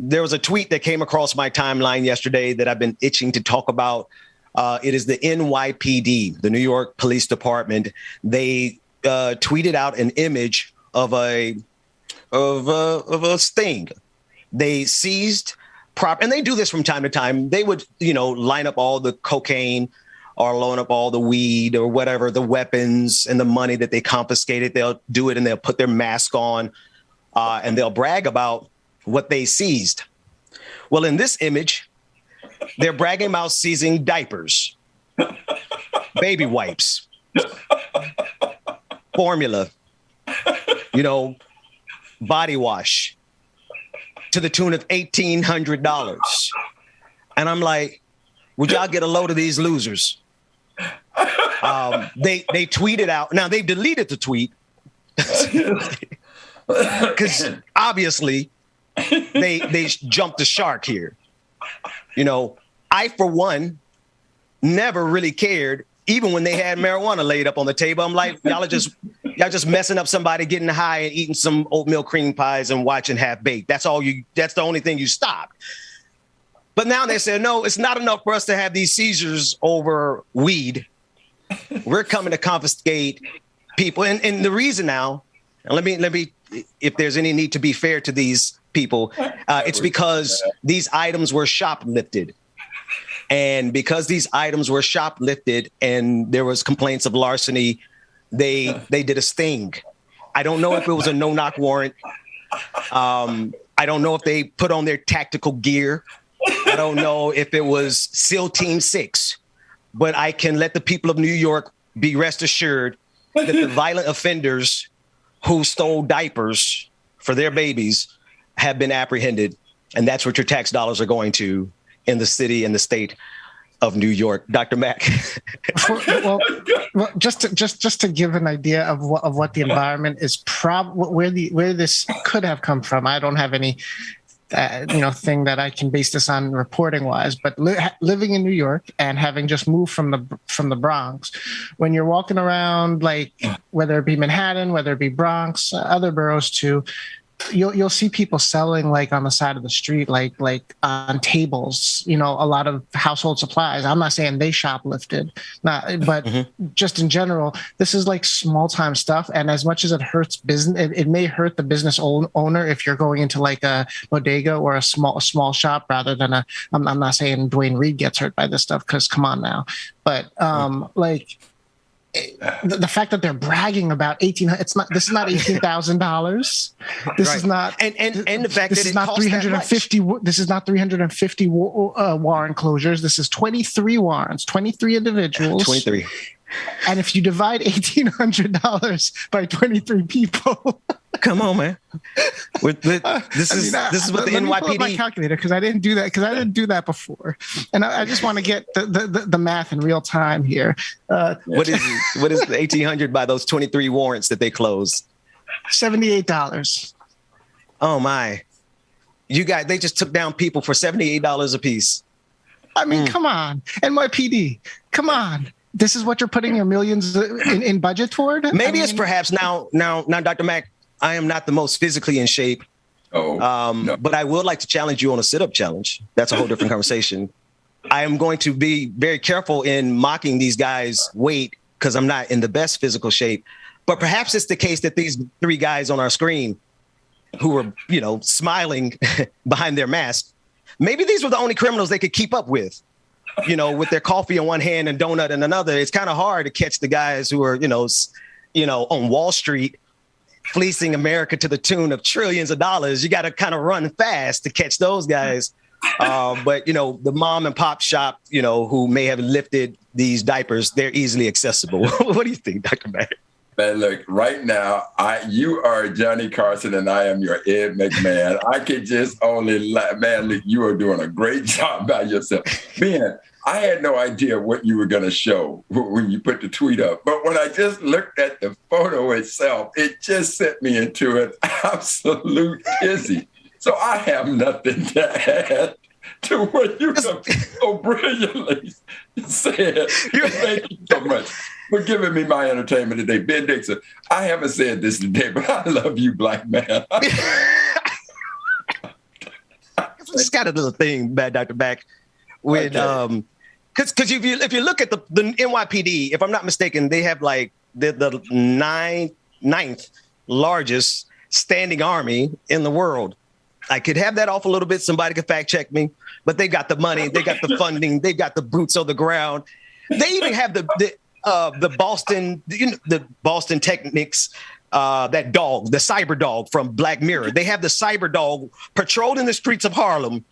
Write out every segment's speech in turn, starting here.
There was a tweet that came across my timeline yesterday that I've been itching to talk about. It is the NYPD, the New York Police Department. They tweeted out an image of a sting. They seized and they do this from time to time. They would, line up all the cocaine or loan up all the weed or whatever, the weapons and the money that they confiscated. They'll do it and they'll put their mask on and they'll brag about what they seized. Well, in this image, they're bragging about seizing diapers, baby wipes, formula, body wash to the tune of $1,800. And I'm like, would y'all get a load of these losers? They tweeted out. Now they've deleted the tweet because obviously they jumped the shark here. I, for one, never really cared, even when they had marijuana laid up on the table. I'm like, y'all just messing up somebody getting high and eating some oatmeal cream pies and watching Half Baked. That's the only thing you stopped. But now they said, no, it's not enough for us to have these seizures over weed. We're coming to confiscate people. And the reason now, and let me, if there's any need to be fair to these people, it's because these items were shoplifted. And because these items were shoplifted and there was complaints of larceny, they did a sting. I don't know if it was a no-knock warrant. I don't know if they put on their tactical gear. I don't know if it was SEAL Team 6. But I can let the people of New York be rest assured that the violent offenders who stole diapers for their babies have been apprehended. And that's what your tax dollars are going to in the city and the state of New York. Dr. Mack. well, just to give an idea of what the environment is, where this could have come from. I don't have any thing that I can base this on reporting wise, but living in New York and having just moved from the Bronx, when you're walking around, like whether it be Manhattan, whether it be Bronx, other boroughs too, you'll see people selling like on the side of the street, like on tables, a lot of household supplies. I'm not saying they shoplifted, but just in general, this is like small time stuff. And as much as it hurts business, it may hurt the business owner if you're going into like a bodega or a small shop rather than I'm not saying Dwayne Reed gets hurt by this stuff, because come on now, but the fact that they're bragging about this is not $18,000. This is not, and the fact this that is not 350. This is not 350 warrant closures. This is 23 warrants, 23 individuals, 23. And if you divide $1,800 by 23 people, come on, man. This is what the NYPD. Let me pull up my calculator, because I didn't do that before, and I just want to get the math in real time here. What is the 1,800 by those 23 warrants that they closed? $78. Oh my! They just took down people for $78 a piece. I mean, come on, NYPD, come on. This is what you're putting your millions in budget toward? Maybe it's perhaps now, Dr. Mack, I am not the most physically in shape. No. But I would like to challenge you on a sit-up challenge. That's a whole different conversation. I am going to be very careful in mocking these guys' weight because I'm not in the best physical shape. But perhaps it's the case that these three guys on our screen who were, smiling behind their mask, maybe these were the only criminals they could keep up with. With their coffee in one hand and donut in another. It's kind of hard to catch the guys who are, on Wall Street fleecing America to the tune of trillions of dollars. You got to kind of run fast to catch those guys. But, the mom and pop shop, who may have lifted these diapers, they're easily accessible. What do you think, Dr. Mack? Man, look, right now, you are Johnny Carson and I am your Ed McMahon. I could just only man, look, you are doing a great job by yourself. Ben, I had no idea what you were going to show when you put the tweet up. But when I just looked at the photo itself, it just sent me into an absolute tizzy. So I have nothing to add to what you have so brilliantly said. Thank you so much for giving me my entertainment today. Ben Dixon, I haven't said this today, but I love you, black man. just got a little thing, bad Dr. Back, with because if you look at the NYPD, if I'm not mistaken, they have like the ninth largest standing army in the world. I could have that off a little bit. Somebody could fact check me, but they got the money, they got the funding, they got the boots on the ground. They even have the Boston Technics, that dog, the cyber dog from Black Mirror. They have the cyber dog patrolling the streets of Harlem,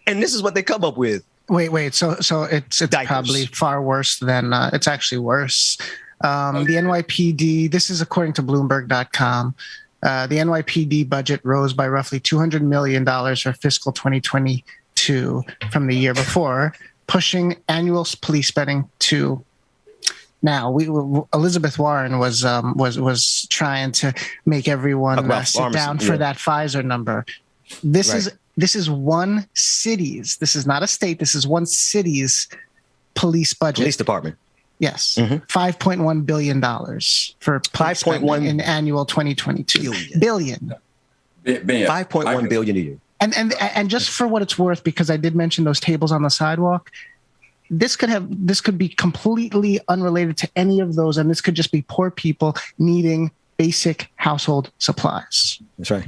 and this is what they come up with. Wait. So it's Diapers. Probably far worse than it's actually worse. The NYPD. This is according to Bloomberg.com. The NYPD budget rose by roughly $200 million for fiscal 2022 from the year before, pushing annual police spending to. Now, Elizabeth Warren was trying to make everyone sit down for that Pfizer number. This is one city's. This is not a state. This is one city's police budget. Police department. Yes, $5.1 billion for 5.1 in annual 2022 billion. 5.1 billion a year. And just for what it's worth, because I did mention those tables on the sidewalk. This could be completely unrelated to any of those, and this could just be poor people needing basic household supplies. That's right.